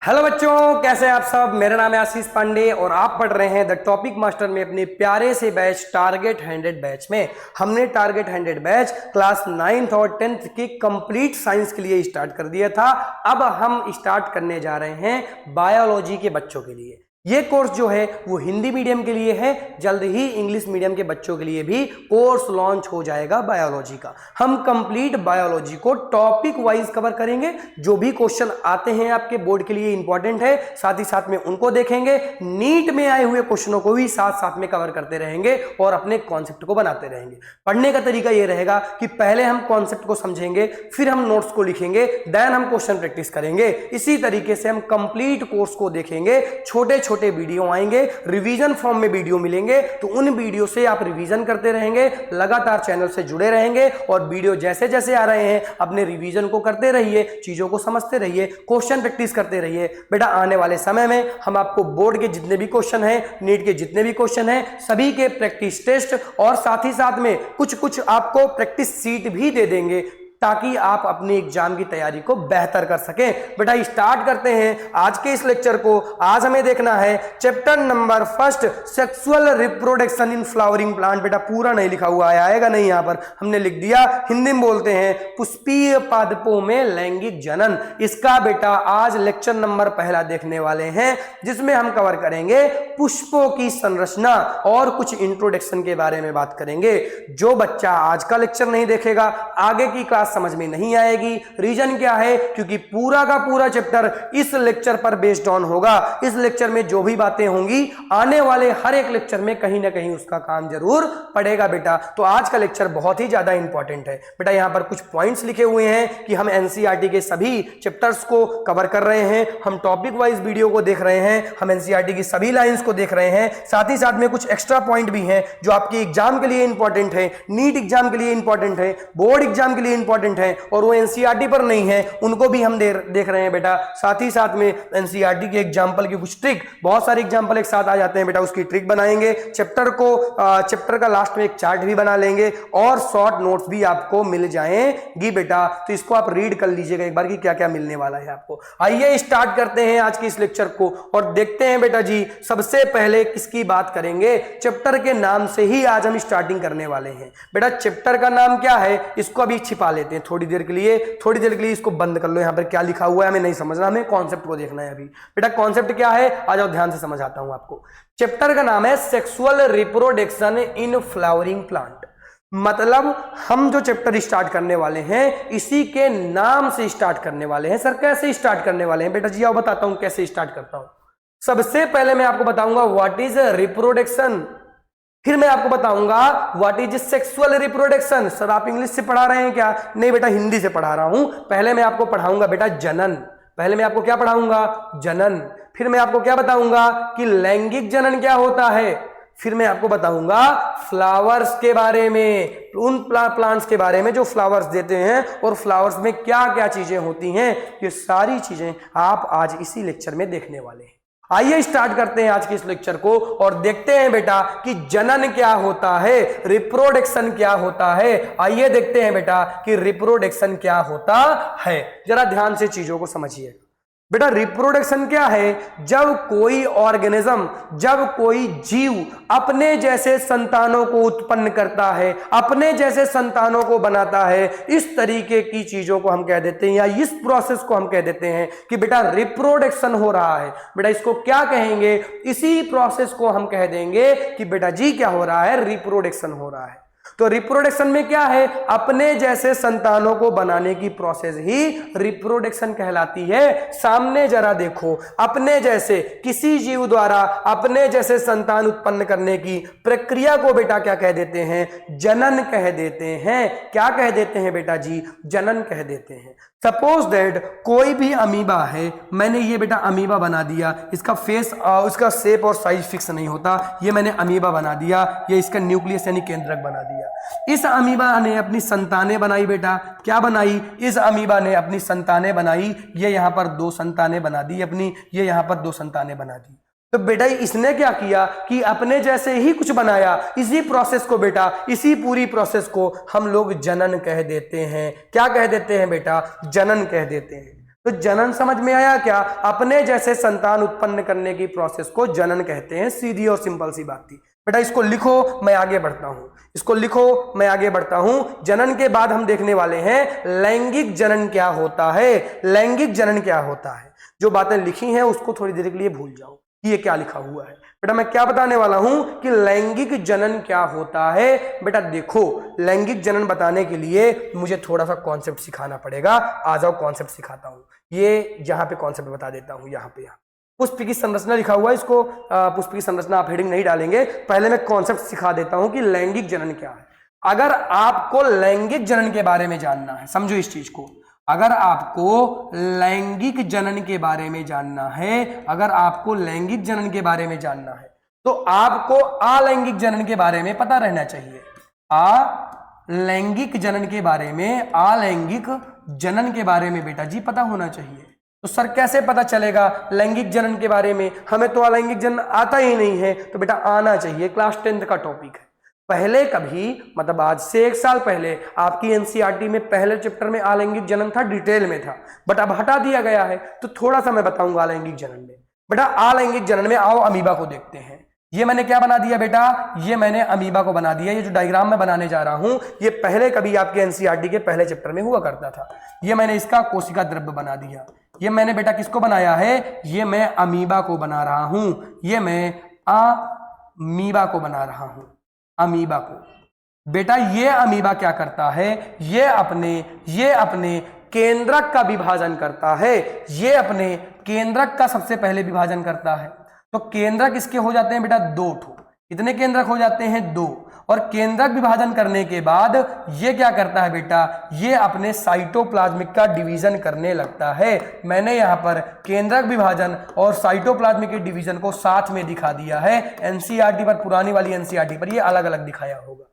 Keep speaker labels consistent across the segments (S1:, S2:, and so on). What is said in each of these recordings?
S1: Hello बच्चों, कैसे हैं आप सब। मेरा नाम है आशीष पांडे और आप पढ़ रहे हैं द टॉपिक मास्टर में अपने प्यारे से बैच टारगेट 100 बैच में। हमने टारगेट 100 बैच क्लास 9th और 10th के कंप्लीट साइंस के लिए स्टार्ट कर दिया था। अब हम स्टार्ट करने जा रहे हैं बायोलॉजी के बच्चों के लिए। ये कोर्स जो है वो हिंदी मीडियम के लिए है, जल्द ही इंग्लिश मीडियम के बच्चों के लिए भी कोर्स लॉन्च हो जाएगा बायोलॉजी का। हम कंप्लीट बायोलॉजी को टॉपिक वाइज कवर करेंगे। जो भी क्वेश्चन आते हैं आपके बोर्ड के लिए इंपॉर्टेंट है, साथ ही साथ में उनको देखेंगे। नीट में आए हुए क्वेश्चनों को भी साथ साथ में कवर करते रहेंगे और अपने कॉन्सेप्ट को बनाते रहेंगे। पढ़ने का तरीका ये रहेगा कि पहले हम कॉन्सेप्ट को समझेंगे, फिर हम नोट्स को लिखेंगे, देन हम क्वेश्चन प्रैक्टिस करेंगे। इसी तरीके से हम कंप्लीट कोर्स को देखेंगे। छोटे छोटे वीडियो आएंगे, रिवीजन फॉर्म में वीडियो मिलेंगे, तो उन वीडियो से आप रिवीजन करते रहेंगे, लगातार चैनल से जुड़े रहेंगे और वीडियो जैसे जैसे आ रहे हैं अपने रिवीजन को करते रहिए, चीजों को समझते रहिए, क्वेश्चन प्रैक्टिस करते रहिए। बेटा आने वाले समय में हम आपको बोर्ड के जितने भी क्वेश्चन हैं, नीट के जितने भी क्वेश्चन हैं, सभी के प्रैक्टिस टेस्ट और साथ ही साथ में कुछ आपको प्रैक्टिस सीट भी दे देंगे ताकि आप अपने एग्जाम की तैयारी को बेहतर कर सकें। बेटा स्टार्ट करते हैं आज के इस लेक्चर को। आज हमें देखना है chapter number 1 sexual reproduction in flowering plant. बेटा पूरा नहीं लिखा हुआ है, आएगा नहीं, यहां पर हमने लिख दिया, हिंदी में बोलते हैं पुष्पीय पादपों में लैंगिक जनन। इसका बेटा आज लेक्चर नंबर 1 देखने वाले हैं, जिसमें हम कवर करेंगे पुष्पों की संरचना और कुछ इंट्रोडक्शन के बारे में बात करेंगे। जो बच्चा आज का लेक्चर नहीं देखेगा आगे की क्लास समझ में नहीं आएगी। रीजन क्या है? क्योंकि पूरा का पूरा चैप्टर इस लेक्चर पर बेस्ड ऑन होगा। इस लेक्चर में जो भी बातें होंगी आने वाले हर एक लेक्चर में कहीं ना कहीं उसका काम जरूर पड़ेगा बेटा। तो आज का लेक्चर बहुत ही ज्यादा इंपॉर्टेंट है। बेटा यहां पर कुछ पॉइंट्स लिखे हुए हैं कि हम एनसीईआरटी के सभी चैप्टर्स को कवर कर रहे हैं, हम टॉपिक वाइज वीडियो को देख रहे हैं, हम एनसीईआरटी की सभी लाइंस को देख रहे हैं। साथ ही साथ में कुछ एक्स्ट्रा पॉइंट भी हैं जो आपके एग्जाम के लिए इंपॉर्टेंट है, नीट एग्जाम के लिए इंपॉर्टेंट है, बोर्ड एग्जाम के लिए इंपॉर्टेंट है और वो एनसीईआरटी पर नहीं है, उनको भी हम देख रहे हैं बेटा। साथ ही साथ में एनसीईआरटी के एग्जांपल की कुछ ट्रिक, बहुत सारे एग्जांपल एक साथ आ जाते हैं बेटा, उसकी ट्रिक बनाएंगे। चैप्टर का लास्ट में एक चार्ट भी बना लेंगे और शॉर्ट नोट्स भी आपको मिल जाएंगी बेटा। तो इसको आप रीड कर लीजिएगा एक बार कि क्या क्या मिलने वाला है आपको। आइए स्टार्ट करते हैं आज की इस लेक्चर को और देखते हैं बेटा जी। सबसे पहले किसकी बात करेंगे? चैप्टर के नाम से ही आज हम स्टार्टिंग करने वाले हैं। बेटा चैप्टर का नाम क्या है इसको अभी छिपा लेते हैं थोड़ी देर के लिए इसको बंद कर लो। यहां पर क्या लिखा हुआ है हमें नहीं समझना, हमें कॉन्सेप्ट को देखना है अभी। बेटा कॉन्सेप्ट क्या है आ जाओ ध्यान से समझाता हूं आपको। चैप्टर का नाम है sexual reproduction in flowering plant. मतलब हम जो चैप्टर स्टार्ट करने वाले हैं इसी के नाम से स्टार्ट करने वाले हैं। सर कैसे स्टार्ट करने वाले हैं? बेटा जी आओ बताता हूं कैसे स्टार्ट करता हूं। सबसे पहले मैं आपको बताऊंगा व्हाट इज रिप्रोडक्शन, फिर मैं आपको बताऊंगा what is sexual reproduction. Sir आप इंग्लिश से पढ़ा रहे हैं क्या? नहीं बेटा हिंदी से पढ़ा रहा हूं। पहले मैं आपको पढ़ाऊंगा बेटा जनन। पहले मैं आपको क्या पढ़ाऊंगा? जनन। फिर मैं आपको क्या बताऊंगा कि लैंगिक जनन क्या होता है। फिर मैं आपको बताऊंगा फ्लावर्स के बारे में, उन प्लांट्स के बारे में जो फ्लावर्स देते हैं और फ्लावर्स में क्या क्या चीजें होती हैं। ये सारी चीजें आप आज इसी लेक्चर में देखने वाले हैं। आइए स्टार्ट करते हैं आज के इस लेक्चर को और देखते हैं बेटा कि जनन क्या होता है, रिप्रोडक्शन क्या होता है। आइए देखते हैं बेटा कि रिप्रोडक्शन क्या होता है। जरा ध्यान से चीजों को समझिए। बेटा रिप्रोडक्शन क्या है? जब कोई ऑर्गेनिज्म, जब कोई जीव अपने जैसे संतानों को उत्पन्न करता है, अपने जैसे संतानों को बनाता है, इस तरीके की चीजों को हम कह देते हैं या इस प्रोसेस को हम कह देते हैं कि बेटा रिप्रोडक्शन हो रहा है। बेटा इसको क्या कहेंगे? इसी प्रोसेस को हम कह देंगे कि बेटा जी क्या हो रहा है? रिप्रोडक्शन हो रहा है। तो रिप्रोडक्शन में क्या है? अपने जैसे संतानों को बनाने की प्रोसेस ही रिप्रोडक्शन कहलाती है। सामने जरा देखो, अपने जैसे किसी जीव द्वारा अपने जैसे संतान उत्पन्न करने की प्रक्रिया को बेटा क्या कह देते हैं? जनन कह देते हैं। क्या कह देते हैं बेटा जी? जनन कह देते हैं। सपोज दैट कोई भी अमीबा है, मैंने ये बेटा अमीबा बना दिया, इसका फेस उसका शेप और साइज फिक्स नहीं होता, ये मैंने अमीबा बना दिया, ये इसका न्यूक्लियस यानी केंद्रक बना दिया। इस अमीबा ने अपनी संतानें बनाई बेटा। क्या बनाई? इस अमीबा ने अपनी संतानें बनाई। ये यहां पर 2 संतानें बना दी अपनी, ये यहां पर 2 संतानें बना दी। तो बेटा इसने क्या किया कि अपने जैसे ही कुछ बनाया। इसी प्रोसेस को बेटा, इसी पूरी प्रोसेस को हम लोग जनन कह देते हैं। क्या कह देते हैं बेटा? जनन कह देते हैं। तो जनन समझ में आया क्या? अपने जैसे संतान उत्पन्न करने की प्रोसेस को जनन कहते हैं। सीधी और सिंपल सी बात थी बेटा। इसको लिखो, मैं आगे बढ़ता हूं। इसको लिखो, मैं आगे बढ़ता हूं। जनन के बाद हम देखने वाले हैं लैंगिक जनन क्या होता है। लैंगिक जनन क्या होता है? जो बातें लिखी हैं उसको थोड़ी देर के लिए भूल जाओ कि ये क्या लिखा हुआ है। बेटा मैं क्या बताने वाला हूं कि लैंगिक जनन क्या होता है। बेटा देखो, लैंगिक जनन बताने के लिए मुझे थोड़ा सा कॉन्सेप्ट सिखाना पड़ेगा। आ जाओ कॉन्सेप्ट सिखाता हूं। ये जहां पे कॉन्सेप्ट बता देता हूं, यहाँ पे पुष्प की संरचना लिखा हुआ है। इसको पुष्प की संरचना आप हेडिंग नहीं डालेंगे, पहले मैं कॉन्सेप्ट सिखा देता हूं कि लैंगिक जनन क्या है। अगर आपको लैंगिक जनन के बारे में जानना है, समझो इस चीज को, अगर आपको लैंगिक जनन के बारे में जानना है, अगर आपको लैंगिक जनन के बारे में जानना है तो आपको अलैंगिक जनन के बारे में पता रहना चाहिए। अलैंगिक जनन के बारे में, अलैंगिक जनन के बारे में बेटा जी पता होना चाहिए। तो सर कैसे पता चलेगा लैंगिक जनन के बारे में? हमें तो अलैंगिक जनन आता ही नहीं है। तो बेटा आना चाहिए, क्लास 10th का टॉपिक है। पहले कभी, मतलब आज से 1 साल पहले आपकी एनसीईआरटी में पहले चैप्टर में अलैंगिक जनन था, डिटेल में था, बट अब हटा दिया गया है। तो थोड़ा सा मैं बताऊंगा अलैंगिक जनन में। बेटा अलैंगिक जनन में आओ अमीबा को देखते हैं। ये मैंने क्या बना दिया बेटा? ये मैंने अमीबा को बना दिया। ये जो डायग्राम मैं बनाने जा रहा हूं ये पहले कभी आपके एनसीईआरटी के पहले चैप्टर में हुआ करता था। ये मैंने इसका कोशिका द्रव्य बना दिया। ये मैंने बेटा किसको बनाया है? ये मैं अमीबा को बना रहा हूं। ये मैं अमीबा को बना रहा हूं, अमीबा को। बेटा ये अमीबा क्या करता है? ये अपने केंद्रक का विभाजन करता है। ये अपने केंद्रक का सबसे पहले विभाजन करता है। तो केंद्रक इसके हो जाते हैं बेटा 2 ठो। कितने केंद्रक हो जाते हैं? 2। और केंद्रक विभाजन करने के बाद ये क्या करता है बेटा? ये अपने साइटोप्लाज्मिक का डिवीजन करने लगता है। मैंने यहाँ पर केंद्रक विभाजन और साइटोप्लाज्मिक के डिवीजन को साथ में दिखा दिया है। एनसीईआरटी पर, पुरानी वाली एनसीईआरटी पर ये अलग अलग दिखाया होगा।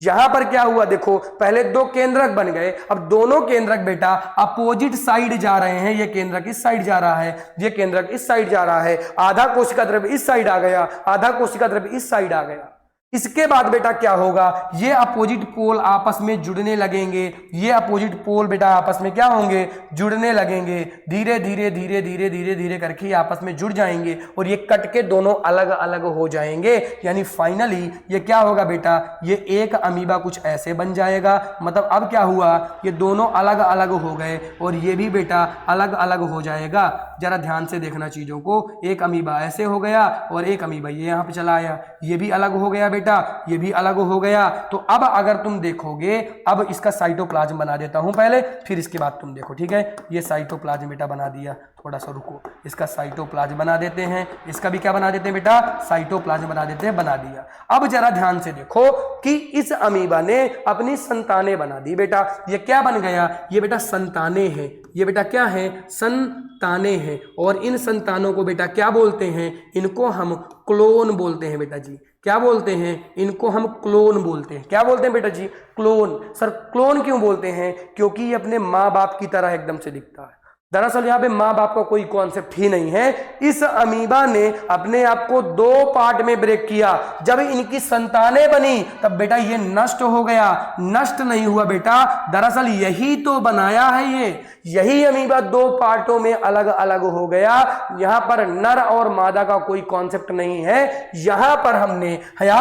S1: यहां पर क्या हुआ देखो, पहले 2 केंद्रक बन गए। अब दोनों केंद्रक बेटा अपोजिट साइड जा रहे हैं। ये केंद्रक इस साइड जा रहा है, ये केंद्रक इस साइड जा रहा है। आधा कोशिका द्रव्य इस साइड आ गया, आधा कोशिका द्रव्य इस साइड आ गया। इसके बाद बेटा क्या होगा? ये अपोजिट पोल आपस में जुड़ने लगेंगे। ये अपोजिट पोल बेटा आपस में क्या होंगे? जुड़ने लगेंगे। धीरे धीरे धीरे धीरे धीरे धीरे करके आपस में जुड़ जाएंगे और ये कट के दोनों अलग अलग हो जाएंगे। यानी फाइनली ये क्या होगा बेटा? ये एक अमीबा कुछ ऐसे बन जाएगा। मतलब अब क्या हुआ? ये दोनों अलग अलग हो गए और ये भी बेटा अलग अलग हो जाएगा। जरा ध्यान से देखना चीजों को। एक अमीबा ऐसे हो गया और एक अमीबा ये यहाँ पे चला आया। ये भी अलग हो गया बेटा, ये भी अलग हो गया। तो अब अगर तुम देखोगे, अब इसका साइटोप्लाज्म बना देता हूं पहले, फिर इसके बाद तुम देखो, ठीक है? ये साइटोप्लाज्म बेटा बना दिया। थोड़ा सा रुको, इसका साइटोप्लाज्म बना देते हैं। इसका भी क्या बना देते हैं बेटा? साइटोप्लाज्म बना देते हैं। बना दिया। अब जरा ध्यान से देखो कि इस अमीबा ने अपनी संतानें बना दी। बेटा ये क्या बन गया? ये बेटा संतानें हैं। ये बेटा क्या है? संतानें हैं। और इन संतानों को बेटा क्या बोलते हैं? इनको हम क्लोन बोलते हैं बेटा जी। क्या बोलते हैं? इनको हम क्लोन बोलते हैं। क्या बोलते हैं बेटा जी? क्लोन। सर क्लोन क्यों बोलते हैं? क्योंकि ये अपने माँ बाप की तरह एकदम से दिखता है। दरअसल यहाँ पे माँ बाप का कोई कॉन्सेप्ट ही नहीं है। इस अमीबा ने अपने आप को 2 पार्ट में ब्रेक किया। जब इनकी संतानें बनी तब बेटा ये नष्ट हो गया। नष्ट नहीं हुआ बेटा, दरअसल यही तो बनाया है ये। यही अमीबा 2 पार्टों में अलग अलग हो गया। यहाँ पर नर और मादा का कोई कॉन्सेप्ट नहीं है। यहाँ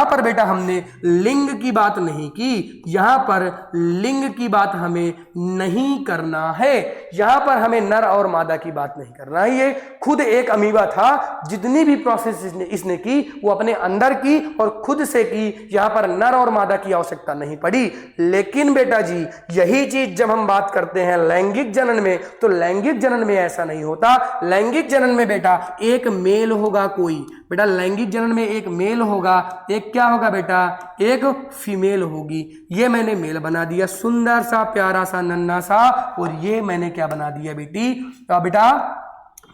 S1: पर बेटा हमने लिंग की बात नहीं की। यहाँ पर लिंग की बात हमें नहीं करना है। यहाँ पर हमें नर और मादा की बात नहीं करना है। ये खुद एक अमीबा था। जितनी भी प्रोसेस इसने की वो अपने अंदर की और खुद से की। यहां पर नर और मादा की आवश्यकता नहीं पड़ी। लेकिन बेटा जी यही चीज जब हम बात करते हैं लैंगिक जनन में, तो लैंगिक जनन में ऐसा नहीं होता। लैंगिक जनन में बेटा एक मेल होगा कोई। बेटा लैंगिक जनन में एक मेल होगा, एक क्या होगा बेटा? एक फीमेल होगी। ये मैंने मेल बना दिया, सुंदर सा, प्यारा सा, नन्हा सा। और ये मैंने क्या बना दिया बेटी? तो बेटा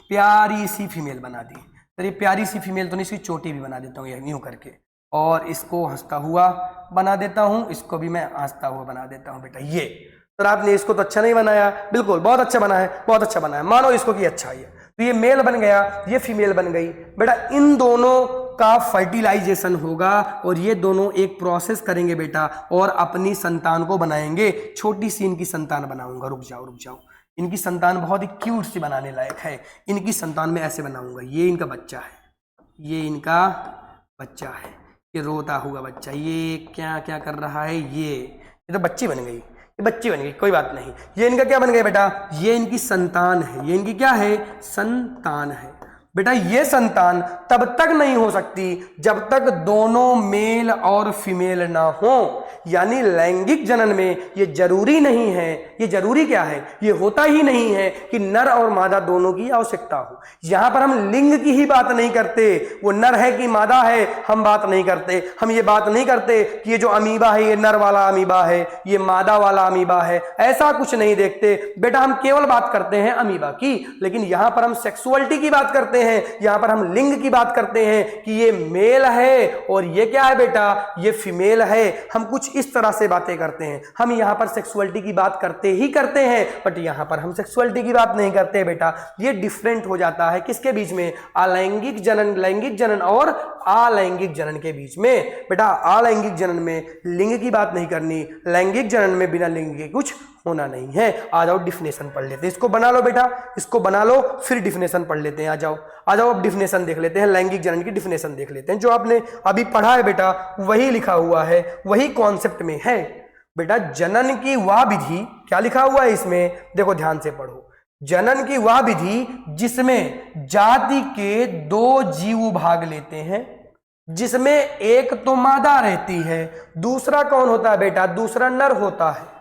S1: प्यारी सी फीमेल बना दी। तो ये प्यारी सी फीमेल तो नहीं, इसकी चोटी भी बना देता हूँ यूं करके। और इसको हंसता हुआ बना देता हूँ, इसको भी मैं हंसता हुआ बना देता हूँ बेटा। ये तो आपने इसको तो अच्छा नहीं बनाया, बिल्कुल बहुत अच्छा बना है, बहुत अच्छा बना है। मानो इसको कि अच्छा है। तो ये मेल बन गया, ये फीमेल बन गई। बेटा इन दोनों का फर्टिलाइजेशन होगा और ये दोनों एक प्रोसेस करेंगे बेटा और अपनी संतान को बनाएंगे। छोटी सी इनकी संतान बनाऊंगा। रुक जाओ इनकी संतान बहुत ही क्यूट सी बनाने लायक है। इनकी संतान में ऐसे बनाऊंगा, ये इनका बच्चा है, ये इनका बच्चा है, ये रोता हुआ बच्चा, ये क्या क्या कर रहा है, ये तो बच्ची बन गई, ये बच्ची बन गई, कोई बात नहीं। ये इनका क्या बन गया बेटा, ये इनकी संतान है, ये इनकी क्या है, संतान है। बेटा ये संतान तब तक नहीं हो सकती जब तक दोनों मेल और फीमेल ना हो, यानी लैंगिक जनन में ये जरूरी नहीं है, ये जरूरी क्या है, ये होता ही नहीं है कि नर और मादा दोनों की आवश्यकता हो। यहां पर हम लिंग की ही बात नहीं करते, वो नर है कि मादा है हम बात नहीं करते। हम ये बात नहीं करते कि ये जो अमीबा है ये नर वाला अमीबा है, ये मादा वाला अमीबा है, ऐसा कुछ नहीं देखते बेटा। हम केवल बात करते हैं अमीबा की, लेकिन यहां पर हम सेक्सुअलिटी की बात करते हैं, यहां पर हम लिंग की बात करते हैं कि ये मेल है और ये क्या है बेटा, ये फीमेल है। हम कुछ इस तरह से बातें करते हैं। हम यहां पर सेक्सुअलिटी की बात करते ही करते हैं, बट यहां पर हम सेक्सुअलिटी की बात नहीं करते बेटा। ये डिफरेंट हो जाता है किसके बीच में, अलैंगिक जनन, लैंगिक जनन और अलैंगिक जनन के बीच में। बेटा अलैंगिक जनन में लिंग की बात नहीं करनी, लैंगिक जनन में बिना लिंग के कुछ होना नहीं है। आ जाओ डिफिनेशन पढ़ लेते हैं, इसको बना लो बेटा, इसको बना लो, फिर डिफिनेशन पढ़ लेते हैं। आ जाओ आ जाओ, अब डिफिनेशन देख लेते हैं, लैंगिक जनन की डिफिनेशन देख लेते हैं। जो आपने अभी पढ़ा है बेटा वही लिखा हुआ है, वही कॉन्सेप्ट में है बेटा। जनन की वह विधि, क्या लिखा हुआ है इसमें, देखो ध्यान से पढ़ो। जनन की वह विधि जिसमें जाति के दो जीव भाग लेते हैं, जिसमें एक तो मादा रहती है, दूसरा कौन होता है बेटा, दूसरा नर होता है।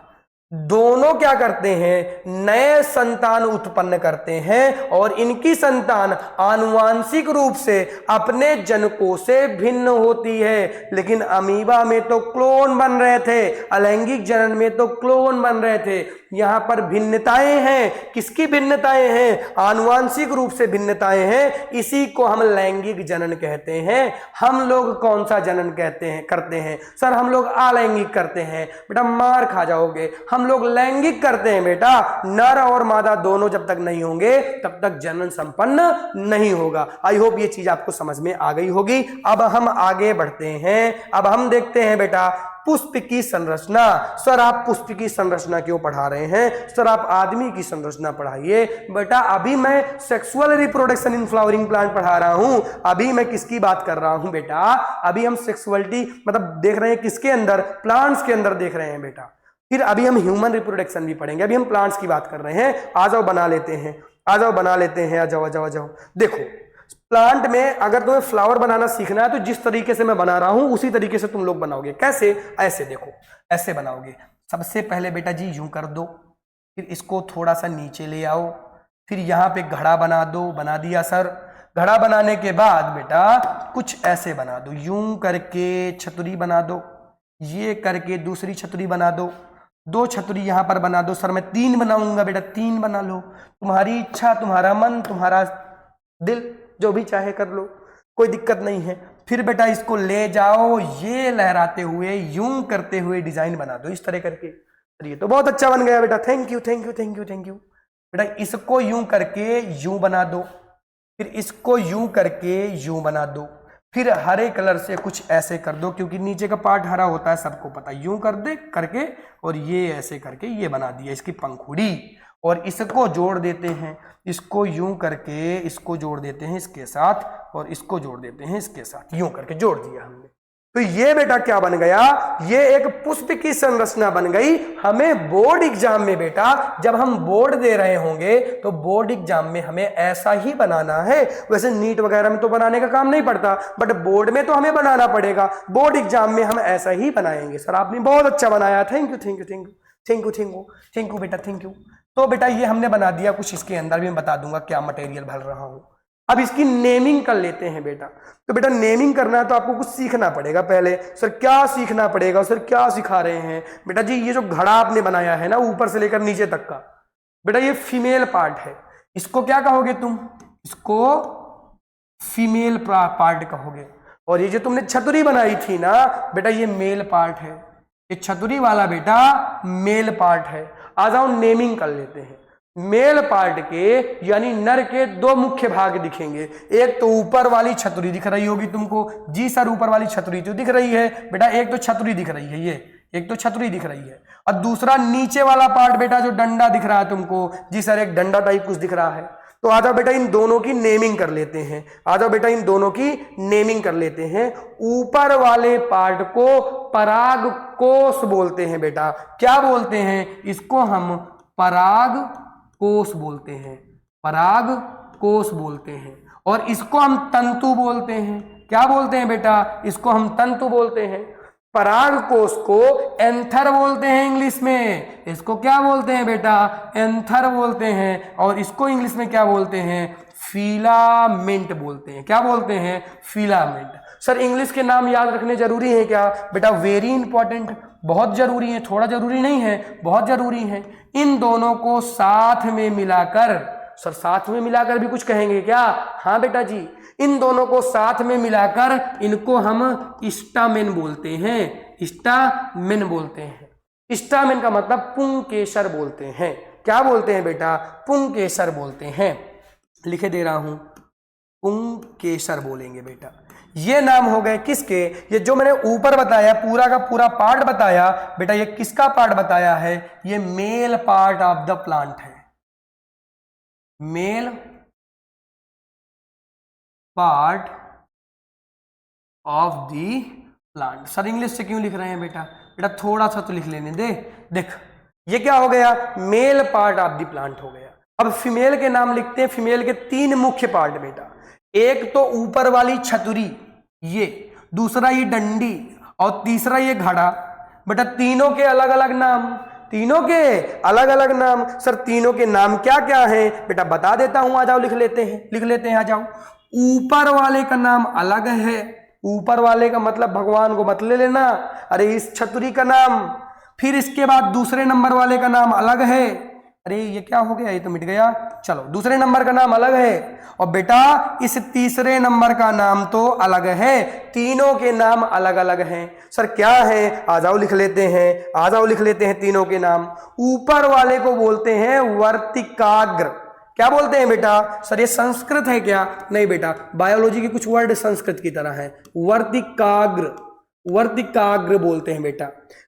S1: दोनों क्या करते हैं, नए संतान उत्पन्न करते हैं और इनकी संतान आनुवांशिक रूप से अपने जनकों से भिन्न होती है। लेकिन अमीबा में तो क्लोन बन रहे थे, अलैंगिक जनन में तो क्लोन बन रहे थे। यहां पर भिन्नताएं हैं, किसकी भिन्नताएं हैं, आनुवांशिक रूप से भिन्नताएं हैं। इसी को हम लैंगिक जनन कहते हैं। हम लोग कौन सा जनन कहते हैं, करते हैं सर, हम लोग अलैंगिक करते हैं। बेटा मार खा जाओगे, हम लोग लैंगिक करते हैं बेटा। नर और मादा दोनों जब तक नहीं होंगे तब तक जनन संपन्न नहीं होगा। आई होप ये चीज आपको समझ में आ गई होगी। अब हम आगे बढ़ते हैं, अब हम देखते हैं बेटा पुष्प की संरचना। सर आप पुष्प की संरचना क्यों पढ़ा रहे हैं, सर आप आदमी की संरचना पढ़ाइए। बेटा अभी मैं sexual reproduction in flowering plant पढ़ा रहा हूं, अभी मैं किसकी बात कर रहा हूं बेटा, अभी हम सेक्सुअलिटी मतलब देख रहे हैं किसके अंदर, प्लांट्स के अंदर देख रहे हैं बेटा। फिर अभी हम ह्यूमन रिप्रोडक्शन भी पढ़ेंगे, अभी हम प्लांट्स की बात कर रहे हैं। आ जाओ बना लेते हैं, आ जाओ बना लेते हैं, आ जाओ आ जाओ आ जाओ। देखो प्लांट में अगर तुम्हें फ्लावर बनाना सीखना है तो जिस तरीके से मैं बना रहा हूं उसी तरीके से तुम लोग बनाओगे। कैसे, ऐसे देखो, ऐसे बनाओगे। सबसे पहले बेटा जी यूं कर दो, फिर इसको थोड़ा सा नीचे ले आओ, फिर यहां पे घड़ा बना दो। बना दिया सर। घड़ा बनाने के बाद बेटा कुछ ऐसे बना दो, यूं करके छतरी बना दो, ये करके दूसरी छतरी बना दो, दो छतरी यहां पर बना दो। सर मैं 3 बनाऊंगा बेटा, 3 बना लो, तुम्हारी इच्छा, तुम्हारा मन, तुम्हारा दिल, जो भी चाहे कर लो, कोई दिक्कत नहीं है। फिर बेटा इसको ले जाओ, ये लहराते हुए यूं करते हुए डिजाइन बना दो इस तरह करके। ये तो बहुत अच्छा बन गया बेटा, thank you thank you thank you thank you. बेटा इसको यूं करके यूं बना दो, फिर इसको यूं करके यूं बना दो, फिर हरे कलर से कुछ ऐसे कर दो, क्योंकि नीचे का पार्ट हरा होता है सबको पता। यूं कर दे करके और ये ऐसे करके ये बना दिया इसकी पंखुड़ी, और इसको जोड़ देते हैं, इसको यूं करके इसको जोड़ देते हैं इसके साथ, और इसको जोड़ देते हैं इसके साथ, यूं करके जोड़ दिया हमने। तो ये बेटा क्या बन गया, ये एक पुष्प की संरचना बन गई। हमें बोर्ड एग्जाम में बेटा जब हम बोर्ड दे रहे होंगे तो बोर्ड एग्जाम में हमें ऐसा ही बनाना है। वैसे नीट वगैरह में तो बनाने का काम नहीं पड़ता, बट बोर्ड में तो हमें बनाना पड़ेगा। बोर्ड एग्जाम में हम ऐसा ही बनाएंगे। सर आपने बहुत अच्छा बनाया, thank you thank you thank you thank you thank you thank you बेटा, थैंक यू। तो बेटा ये हमने बना दिया, कुछ इसके अंदर भी मैं बता दूंगा क्या मटेरियल भर रहा हूं। अब इसकी नेमिंग कर लेते हैं बेटा। तो बेटा नेमिंग करना है तो आपको कुछ सीखना पड़ेगा पहले। सर क्या सीखना पड़ेगा, सर क्या सिखा रहे हैं बेटा जी, ये जो घड़ा आपने बनाया है ना ऊपर से लेकर नीचे तक का, बेटा ये फीमेल पार्ट है। इसको क्या कहोगे तुम, इसको फीमेल पार्ट कहोगे। और ये जो तुमने छतरी बनाई थी ना बेटा, ये मेल पार्ट है। ये छतरी वाला बेटा मेल पार्ट है। आ जाओ नेमिंग कर लेते हैं। मेल पार्ट के यानी नर के 2 मुख्य भाग दिखेंगे। एक तो ऊपर वाली छतरी दिख रही होगी तुमको, जी सर ऊपर वाली छतरी तो दिख रही है बेटा। एक तो छतरी दिख रही है, ये एक तो छतरी दिख रही है और दूसरा नीचे वाला पार्ट बेटा जो डंडा दिख रहा है तुमको, जी सर एक डंडा टाइप कुछ दिख रहा है। तो आ जाओ बेटा इन दोनों की नेमिंग कर लेते हैं, आ जाओ बेटा इन दोनों की नेमिंग कर लेते हैं। ऊपर वाले पार्ट को पराग कोश बोलते हैं बेटा, क्या बोलते हैं इसको हम पराग कोश बोलते हैं, पराग कोश बोलते हैं। और इसको हम तंतु बोलते हैं, क्या बोलते हैं बेटा, इसको हम तंतु बोलते हैं। पराग कोश को एंथर बोलते हैं इंग्लिश में, इसको क्या बोलते हैं बेटा, एंथर बोलते हैं। और इसको इंग्लिश में क्या बोलते हैं, फिलामेंट बोलते हैं, क्या बोलते हैं, फिलामेंट। सर इंग्लिश के नाम याद रखने जरूरी है क्या बेटा, वेरी इंपॉर्टेंट, बहुत जरूरी है, थोड़ा जरूरी नहीं है, बहुत जरूरी है। इन दोनों को साथ में मिलाकर, सर साथ में मिलाकर भी कुछ कहेंगे क्या, हाँ बेटा जी, इन दोनों को साथ में मिलाकर इनको हम स्टामेन बोलते हैं, स्टामेन बोलते हैं। स्टामेन का मतलब पुंकेसर बोलते हैं, क्या बोलते हैं बेटा, पुंकेसर बोलते हैं। लिखे दे रहा हूं, पुंकेसर बोलेंगे बेटा। ये नाम हो गए किसके, ये जो मैंने ऊपर बताया पूरा का पूरा पार्ट बताया बेटा, ये किसका पार्ट बताया है, ये male part of the plant है, male part of the plant. Sir English से क्यों लिख रहे हैं बेटा, बेटा थोड़ा सा तो लिख लेने दे। देख ये क्या हो गया, mail part of the plant हो गया। अब फीमेल के नाम लिखते हैं, फीमेल के 3 मुख्य पार्ट बेटा, एक तो ऊपर वाली छतरी, ये दूसरा ये डंडी और तीसरा ये घड़ा। बेटा तीनों के अलग अलग नाम, तीनों के अलग अलग नाम। सर तीनों के नाम क्या क्या हैं बेटा, बता देता हूं, आ जाओ लिख लेते हैं, लिख लेते हैं, आ जाओ। ऊपर वाले का नाम अलग है, ऊपर वाले का मतलब भगवान को मत ले लेना, अरे इस छतरी का नाम। फिर इसके बाद दूसरे नंबर वाले का नाम अलग है, अरे ये क्या हो गया, ये तो मिट गया। चलो दूसरे नंबर का नाम अलग है, और बेटा इस तीसरे नंबर का नाम तो अलग है, तीनों के नाम अलग अलग हैं। सर क्या है, आ जाओ लिख लेते हैं, आ जाओ लिख लेते हैं तीनों के नाम। ऊपर वाले को बोलते हैं वर्तिकाग्र, क्या बोलते हैं बेटा, सर ये संस्कृत है क्या, नहीं बेटा बायोलॉजी के कुछ वर्ड संस्कृत की तरह है, वर्तिकाग्र, वर्तिकाग्र बोलते हैं बेटा।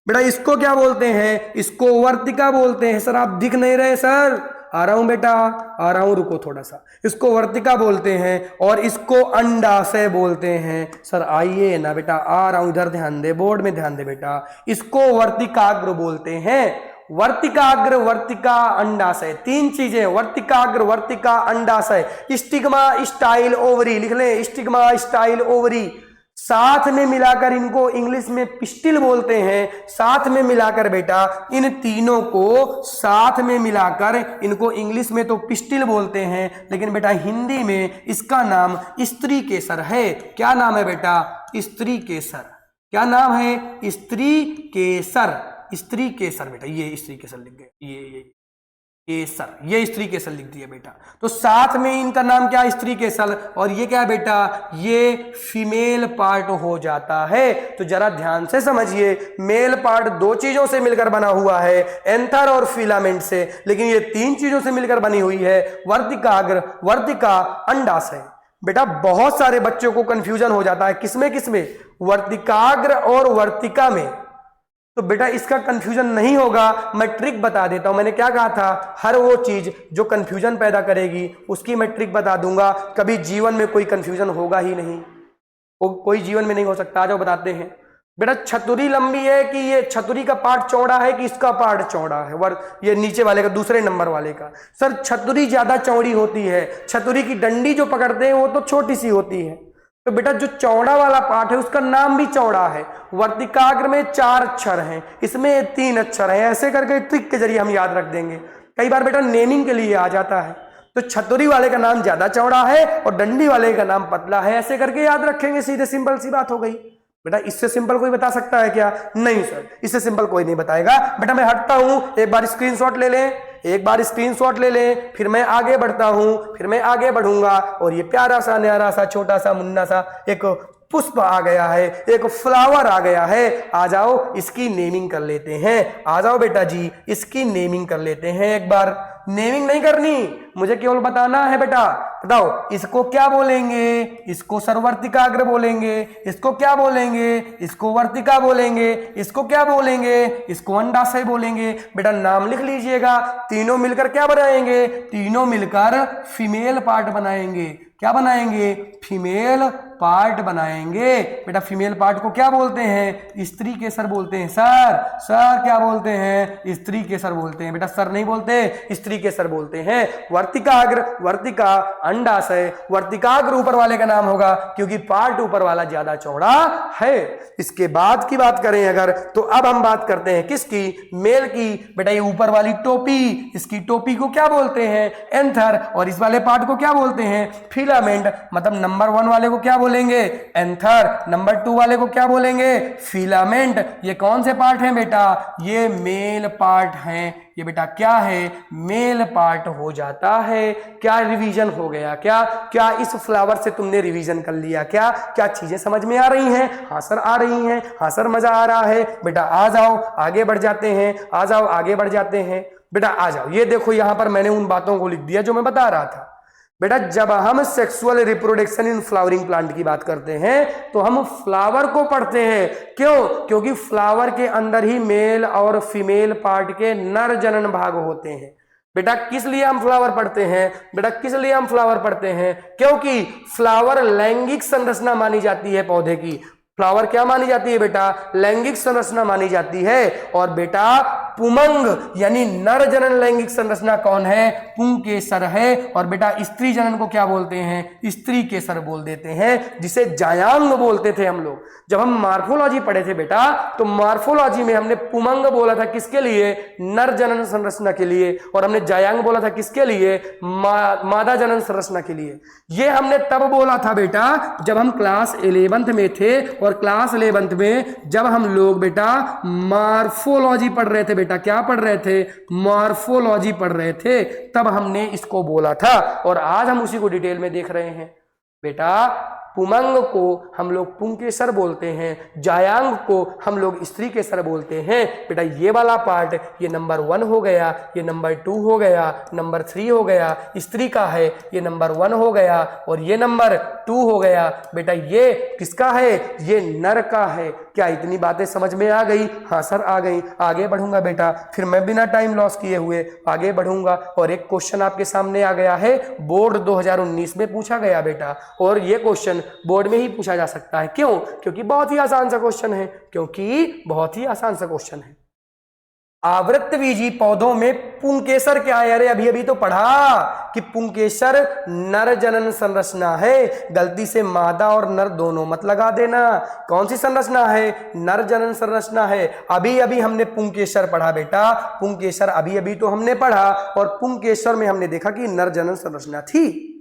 S1: बेटा इसको क्या बोलते हैं, इसको वर्तिका बोलते हैं। सर आप दिख नहीं रहे, सर आ रहा हूं बेटा, आ रहा हूं, रुको थोड़ा सा। इसको वर्तिका बोलते हैं और इसको अंडाशय बोलते हैं। सर आइए ना बेटा, आ रहा हूं, इधर ध्यान दे, बोर्ड में ध्यान दे बेटा। इसको वर्तिकाग्र बोलते हैं, वर्तिकाग्र, वर्तिका, अंडाशय, 3 चीजें, वर्तिकाग्र, वर्तिका, अंडाशय। स्टिग्मा स्टाइल ओवरी लिख लें, स्टिग्मा स्टाइल ओवरी। साथ में मिलाकर इनको इंग्लिश में पिस्टिल बोलते हैं, साथ में मिलाकर बेटा इन तीनों को साथ में मिलाकर इनको इंग्लिश में तो पिस्टिल बोलते हैं, लेकिन बेटा हिंदी में इसका नाम स्त्री केसर है। क्या नाम है बेटा, स्त्री केसर। क्या नाम है, स्त्री केसर, स्त्री केसर बेटा, ये स्त्री केसर लिख गए, ये केसर, ये स्त्री केसर लिख दिया बेटा। तो साथ में इनका नाम क्या, स्त्री केसर, और ये क्या बेटा, ये फीमेल पार्ट हो जाता है। तो जरा ध्यान से समझिए, मेल पार्ट 2 चीजों से मिलकर बना हुआ है, एंथर और फिलामेंट से, लेकिन ये 3 चीजों से मिलकर बनी हुई है, वर्तिकाग्र, वर्तिका, अंडाशय। बेटा बहुत सारे बच्चों को कंफ्यूजन हो जाता है, किसमें किसमें, वर्तिकाग्र और वर्तिका में। तो बेटा इसका कंफ्यूजन नहीं होगा, मैं ट्रिक बता देता हूं। मैंने क्या कहा था, हर वो चीज जो कंफ्यूजन पैदा करेगी उसकी मैं ट्रिक बता दूंगा, कभी जीवन में कोई कंफ्यूजन होगा ही नहीं, वो कोई जीवन में नहीं हो सकता। आ जाओ बताते हैं। बेटा छतुरी लंबी है कि ये छतुरी का पार्ट चौड़ा है कि इसका पार्ट चौड़ा है, ये नीचे वाले का, दूसरे नंबर वाले का। सर छतुरी ज्यादा चौड़ी होती है, छतुरी की डंडी जो पकड़ते हैं वो तो छोटी सी होती है। तो बेटा जो चौड़ा वाला पार्ट है उसका नाम भी चौड़ा है। वर्तिकाग्र में 4 अक्षर हैं, इसमें 3 अक्षर हैं। ऐसे करके ट्रिक के जरिए हम याद रख देंगे। कई बार बेटा नेमिंग के लिए आ जाता है, तो छतुरी वाले का नाम ज्यादा चौड़ा है और डंडी वाले का नाम पतला है, ऐसे करके याद रखेंगे, सीधे सिंपल सी बात हो गई। बेटा इससे सिंपल कोई बता सकता है क्या, नहीं सर इससे सिंपल कोई नहीं बताएगा। बेटा मैं हटता हूं, एक बार स्क्रीनशॉट ले लें, एक बार स्क्रीनशॉट ले लें, फिर मैं आगे बढ़ता हूं, फिर मैं आगे बढ़ूंगा। और ये प्यारा सा न्यारा सा छोटा सा मुन्ना सा एक पुष्प आ गया है, एक फ्लावर आ गया है। आ जाओ इसकी नेमिंग कर लेते हैं, आ जाओ बेटा जी इसकी नेमिंग कर लेते हैं। एक बार नेमिंग नहीं करनी, मुझे केवल बताना है बेटा। बताओ इसको क्या बोलेंगे? इसको सर वर्तिकाग्र बोलेंगे। इसको क्या बोलेंगे? इसको वर्तिका बोलेंगे। इसको क्या बोलेंगे? इसको अंडाशय बोलेंगे। बेटा नाम लिख लीजिएगा। तीनों मिलकर क्या बनाएंगे? तीनों मिलकर फीमेल पार्ट बनाएंगे। क्या बनाएंगे? फीमेल पार्ट बनाएंगे। बेटा फीमेल पार्ट को क्या बोलते हैं? स्त्री केसर बोलते हैं। सर सर क्या बोलते हैं? स्त्री केसर बोलते हैं। बेटा सर नहीं बोलते, स्त्री केसर बोलते हैं। वर्तिकाग्र, वर्तिका, अंडाशय। वर्तिकाग्र ऊपर वाले का नाम होगा क्योंकि पार्ट ऊपर वाला ज्यादा चौड़ा है। इसके बाद की बात करें अगर, तो अब हम बात करते हैं किसकी? मेल की। बेटा ये ऊपर वाली टोपी, इसकी टोपी को क्या बोलते हैं? एंथर। और इस वाले पार्ट को क्या बोलते हैं? फिलामेंट। मतलब नंबर 1 वाले को क्या बोलेंगे? एंथर। नंबर 2 वाले को क्या बोलेंगे? फिलामेंट। ये कौन से पार्ट हैं बेटा? ये मेल पार्ट हैं। ये बेटा क्या है? मेल पार्ट हो जाता है। क्या रिवीजन हो गया? क्या क्या इस फ्लावर से तुमने रिवीजन कर लिया? क्या क्या चीजें समझ में आ रही हैं? हाँ सर आ रही हैं। हाँ सर मजा आ रहा है। बेटा आ जाओ आगे बढ़ जाते हैं। आ जाओ आगे बढ़ जाते हैं। बेटा आ जाओ, ये देखो यहां पर मैंने उन बातों को लिख दिया जो मैं बता रहा था। बेटा जब हम sexual reproduction in flowering plant की बात करते हैं तो हम फ्लावर को पढ़ते हैं। क्यों? क्योंकि फ्लावर के अंदर ही मेल और फीमेल पार्ट के नर जनन भाग होते हैं। बेटा किस लिए हम फ्लावर पढ़ते हैं? बेटा किस लिए हम फ्लावर पढ़ते हैं? क्योंकि फ्लावर लैंगिक संरचना मानी जाती है पौधे की। फ्लावर क्या मानी जाती है बेटा? लैंगिक संरचना मानी जाती है। और बेटा पुमंग यानी नर जनन लैंगिक संरचना कौन है? पुंकेसर है। और बेटा स्त्री जनन को क्या बोलते हैं? स्त्री केसर बोल देते हैं, जिसे जायांग बोलते थे हम लोग। जब हम मार्फोलॉजी पढ़े थे बेटा, तो मार्फोलॉजी में हमने पुमंग बोला था किसके लिए? नर जनन संरचना के लिए। और हमने जायांग बोला था किसके लिए? मादा जनन संरचना के लिए। ये हमने तब बोला था बेटा जब हम क्लास 11th में थे। और क्लास 11th में जब हम लोग बेटा मार्फोलॉजी पढ़ रहे थे, बेटा क्या पढ़ रहे थे? मार्फोलॉजी पढ़ रहे थे, तब हमने इसको बोला था। और आज हम उसी को डिटेल में देख रहे हैं। बेटा पुमंग को हम लोग पुंकेसर बोलते हैं, जायांग को हम लोग स्त्री केसर बोलते हैं। बेटा ये वाला पार्ट ये नंबर 1 हो गया, ये नंबर 2 हो गया, नंबर 3 हो गया। स्त्री का है, ये नंबर 1 हो गया और ये नंबर 2 हो गया। बेटा ये किसका है? ये नर का है। क्या इतनी बातें समझ में आ गई? हाँ सर आ गई। आगे बढ़ूंगा बेटा, फिर मैं बिना टाइम लॉस किए हुए आगे बढ़ूंगा। और एक क्वेश्चन आपके सामने आ गया है, बोर्ड 2019 में पूछा गया बेटा। और ये क्वेश्चन बोर्ड में ही पूछा जा सकता है। क्यों? क्योंकि बहुत ही आसान सा क्वेश्चन है। क्योंकि बहुत ही आसान सा क्वेश्चन है। आवृतबीजी पौधों में पुंकेसर क्या है? अरे अभी अभी तो पढ़ा कि पुंकेसर नर जनन संरचना है। गलती से मादा और नर दोनों मत लगा देना। कौन सी संरचना है? नर जनन संरचना है। अभी अभी हमने पुंकेसर पढ़ा बेटा। पुंकेसर अभी अभी तो हमने पढ़ा और पुंकेसर में हमने देखा कि नर जनन संरचना थी।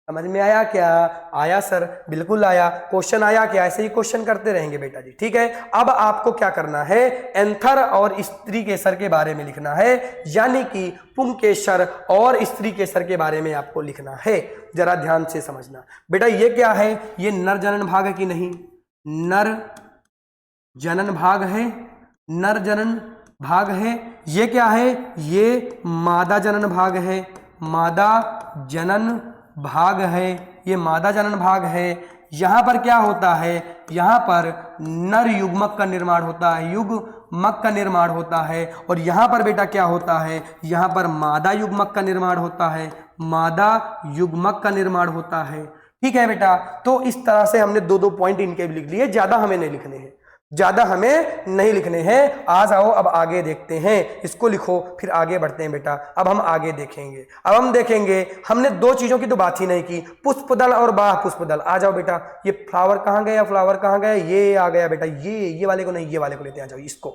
S1: समझ में आया क्या? आया सर, बिल्कुल आया। क्वेश्चन आया क्या? ऐसे ही क्वेश्चन करते रहेंगे बेटा जी। ठीक है, अब आपको क्या करना है? एंथर और स्त्री केसर के बारे में लिखना है, यानी कि पुंकेसर और स्त्री केसर के बारे में आपको लिखना है। जरा ध्यान से समझना बेटा। ये क्या है? ये नर जनन भाग है कि नहीं? नर जनन भाग है। नर जनन भाग है। ये क्या है? ये मादा जनन भाग है। मादा जनन भाग है। ये मादा जनन भाग है। यहां पर क्या होता है? यहां पर नर युग्मक का निर्माण होता है। युग्मक का निर्माण होता है। और यहां पर बेटा क्या होता है? यहां पर मादा युग्मक का निर्माण होता है। मादा युग्मक का निर्माण होता है। ठीक है बेटा, तो इस तरह से हमने 2-2 पॉइंट इनके भी लिख लिए। ज्यादा हमें नहीं लिखने हैं, ज्यादा हमें नहीं लिखने हैं। आ जाओ अब आगे देखते हैं। इसको लिखो फिर आगे बढ़ते हैं बेटा। अब हम आगे देखेंगे। अब हम देखेंगे, हमने 2 चीजों की तो बात ही नहीं की, पुष्पदल और बाह्य पुष्पदल। आ जाओ बेटा। ये फ्लावर कहाँ गया? फ्लावर कहाँ गया? ये आ गया बेटा। ये वाले को नहीं, ये वाले को लेते हैं। आ जाओ इसको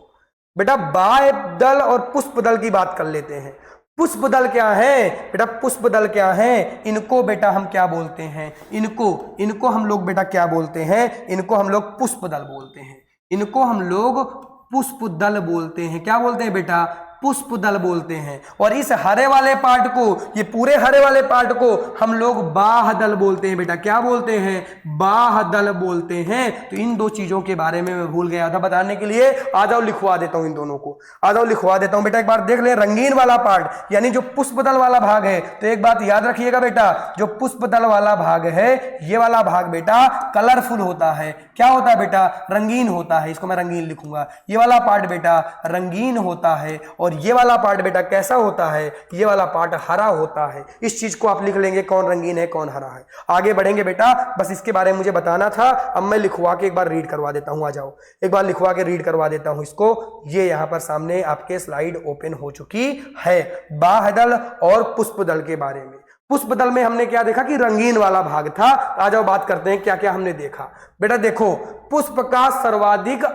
S1: बेटा। बाह्य दल और पुष्पदल की बात कर लेते हैं। पुष्पदल क्या है बेटा? पुष्पदल क्या है? इनको बेटा हम क्या बोलते हैं? इनको हम लोग बेटा क्या बोलते हैं? इनको हम लोग पुष्पदल बोलते हैं। इनको हम लोग पुष्पदल बोलते हैं। क्या बोलते हैं बेटा? पुष्पदल बोलते हैं। और इस हरे वाले पार्ट को, ये पूरे हरे वाले पार्ट को हम लोग बाह्यदल बोलते हैं बेटा। क्या बोलते हैं? बाह्यदल बोलते हैं। तो इन दो चीजों के बारे में मैं भूल गया था बताने के लिए। आ जाओ लिखवा देता हूं इन दोनों को, आ जाओ लिखवा देता हूं बेटा। एक बार देख ले, रंगीन वाला पार्ट यानी जो पुष्पदल वाला भाग है, तो एक बात याद रखिएगा बेटा, जो पुष्पदल वाला भाग है ये वाला भाग बेटा कलरफुल होता है। क्या होता है बेटा? रंगीन होता है। इसको मैं रंगीन लिखूंगा। ये वाला पार्ट बेटा रंगीन होता है और ये वाला पार्ट बेटा कैसा होता है? ये वाला पार्ट हरा होता है। इस चीज को आप लिख लेंगे, कौन रंगीन है कौन हरा है। आगे बढ़ेंगे बेटा, बस इसके बारे में मुझे बताना था। अब मैं लिखवा के एक बार रीड करवा देता हूं। आ जाओ एक बार लिखवा के रीड करवा देता हूं इसको। ये यहां पर सामने आपके स्लाइड ओपन हो चुकी है बाह्यदल और पुष्पदल के बारे में। पुष्पदल में हमने क्या देखा कि रंगीन वाला भाग था। आ जाओ बात करते हैं क्या क्या हमने देखा। बेटा देखो, पुष्प का सर्वाधिक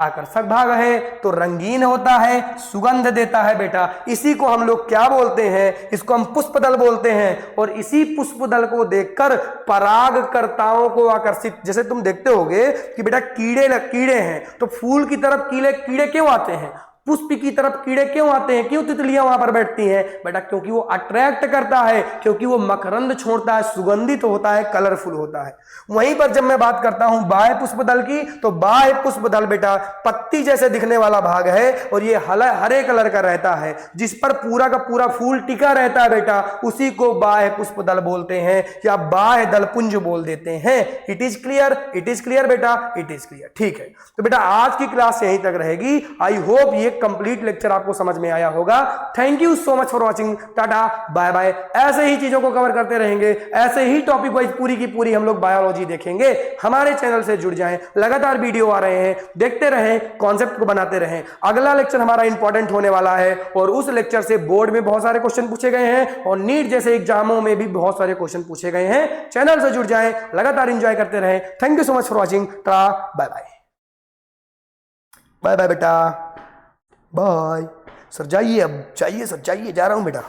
S1: आकर्षक भाग है तो रंगीन होता है, सुगंध देता है बेटा। इसी को हम लोग क्या बोलते हैं? इसको हम पुष्पदल बोलते हैं। और इसी पुष्पदल को देखकर परागकर्ताओं को आकर्षित, जैसे तुम देखते होगे कि बेटा कीड़े हैं तो फूल की तरफ कीड़े क्यों आते हैं? पुष्प की तरफ कीड़े क्यों आते हैं? क्यों तितलियां वहां पर बैठती हैं बेटा? क्योंकि वो अट्रैक्ट करता है, क्योंकि वो मकरंद छोड़ता है, सुगंधित होता है, कलरफुल होता है। वहीं पर जब मैं बात करता हूं बाह्य पुष्पदल की, तो बाह्य पुष्पदल बेटा पत्ती जैसे दिखने वाला भाग है और ये हरे कलर का रहता है, जिस पर पूरा का पूरा फूल टिका रहता है बेटा, उसी को बाह्य पुष्पदल बोलते हैं या बाह्य दल पुंज बोल देते हैं। It is clear? It is clear बेटा, इट इज क्लियर। ठीक है, तो बेटा आज की क्लास यहीं तक रहेगी। आई होप ये कंप्लीट लेक्चर आपको समझ में आया होगा। Thank you so much for watching. Tata bye bye. ऐसे ही चीजों को कवर करते रहेंगे, ऐसे ही टॉपिक वाइज पूरी की पूरी हम लोग बायोलॉजी देखेंगे। हमारे चैनल से जुड़ जाएं, लगातार वीडियो आ रहे हैं, देखते रहें, कॉन्सेप्ट को बनाते रहें। अगला लेक्चर हमारा इंपॉर्टेंट होने वाला है और उस लेक्चर से बोर्ड में बहुत सारे क्वेश्चन पूछे गए हैं और नीट जैसे एग्जामों में भी बहुत सारे क्वेश्चन पूछे गए हैं। चैनल से जुड़ जाएं, लगातार एंजॉय करते रहें। Thank you so much for watching. Tata bye bye. Bye bye बेटा, बाय। सर जाइए, अब जाइए सर, जाइए, जा रहा हूं बेटा।